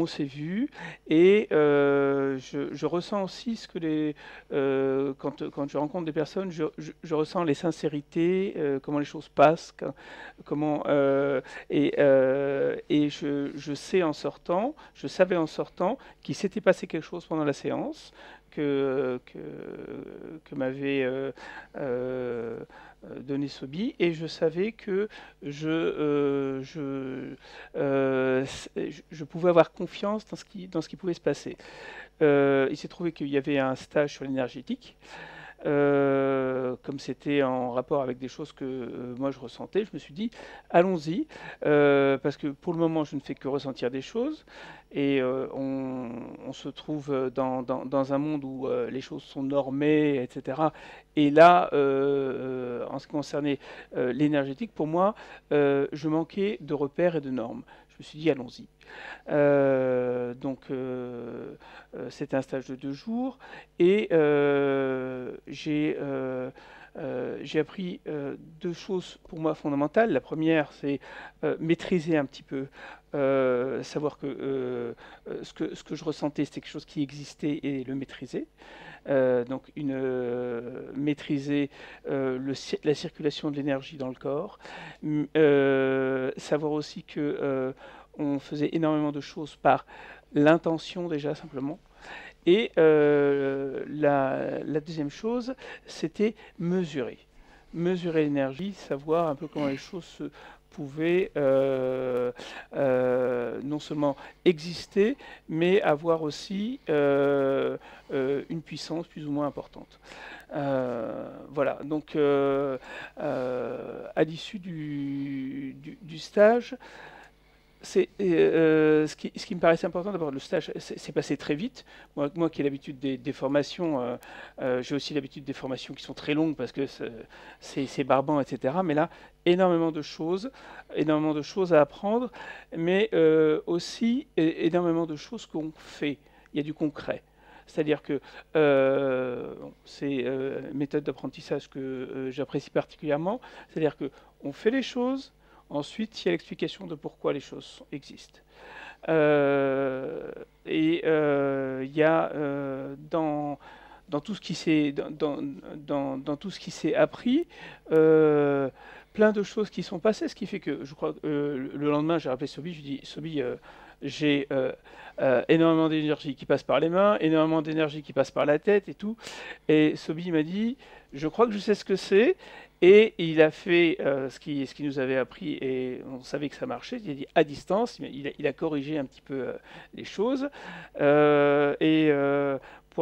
on s'est vu et je ressens aussi ce que quand je rencontre des personnes, je ressens les sincérités, comment les choses passent, comment et je sais en sortant, je savais en sortant qu'il s'était passé quelque chose pendant la séance que m'avait donné Sobi, et je savais que je pouvais avoir confiance dans ce qui pouvait se passer. Il s'est trouvé qu'il y avait un stage sur l'énergétique. Comme c'était en rapport avec des choses que moi je ressentais, je me suis dit allons-y, parce que pour le moment je ne fais que ressentir des choses et on se trouve dans un monde où les choses sont normées, etc. Et là, en ce qui concernait l'énergétique, pour moi, je manquais de repères et de normes. Je me suis dit allons-y. C'était un stage de 2 jours et j'ai appris 2 choses pour moi fondamentales. La première, c'est maîtriser un petit peu, savoir que ce que je ressentais, c'était quelque chose qui existait et le maîtriser. Maîtriser la circulation de l'énergie dans le corps. Savoir aussi que on faisait énormément de choses par l'intention déjà simplement. Et la deuxième chose, c'était mesurer. Mesurer l'énergie, savoir un peu comment les choses pouvaient non seulement exister, mais avoir aussi une puissance plus ou moins importante. Voilà, donc à l'issue du stage, ce qui me paraissait important, d'abord, le stage s'est passé très vite. Moi qui ai l'habitude des formations, j'ai aussi l'habitude des formations qui sont très longues parce que c'est barbant, etc. Mais là, énormément de choses à apprendre, mais aussi énormément de choses qu'on fait. Il y a du concret. C'est-à-dire que c'est une méthode d'apprentissage que j'apprécie particulièrement. C'est-à-dire qu'on fait les choses. Ensuite, il y a l'explication de pourquoi les choses existent. Il y a dans tout ce qui s'est dans tout ce qui s'est appris, plein de choses qui sont passées, ce qui fait que je crois que le lendemain, j'ai rappelé Sobi, je lui dis Sobi, j'ai énormément d'énergie qui passe par les mains, énormément d'énergie qui passe par la tête et tout. Et Sobi m'a dit, je crois que je sais ce que c'est. Et il a fait ce qu'il nous avait appris et on savait que ça marchait. Il a dit à distance, il a corrigé un petit peu les choses. Pour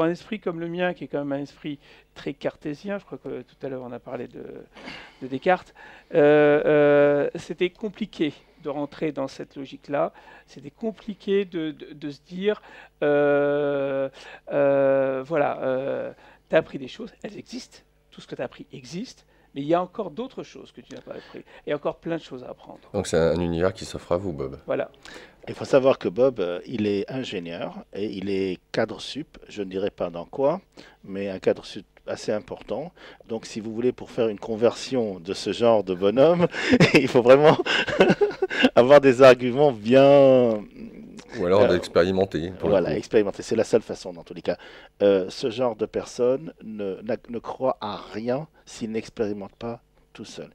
un esprit comme le mien, qui est quand même un esprit très cartésien, je crois que tout à l'heure on a parlé de Descartes, c'était compliqué de rentrer dans cette logique-là. C'était compliqué de se dire, voilà, tu as appris des choses, elles existent, tout ce que tu as appris existe, mais il y a encore d'autres choses que tu n'as pas appris. Il y a encore plein de choses à apprendre. Donc c'est un univers qui s'offre à vous, Bob. Voilà. Il faut savoir que Bob, il est ingénieur et il est cadre sup, je ne dirais pas dans quoi, mais un cadre sup assez important. Donc si vous voulez, pour faire une conversion de ce genre de bonhomme, il faut vraiment avoir des arguments bien... Ou alors d'expérimenter. Voilà, expérimenter. C'est la seule façon, dans tous les cas. Ce genre de personne ne croit à rien s'il n'expérimente pas tout seul.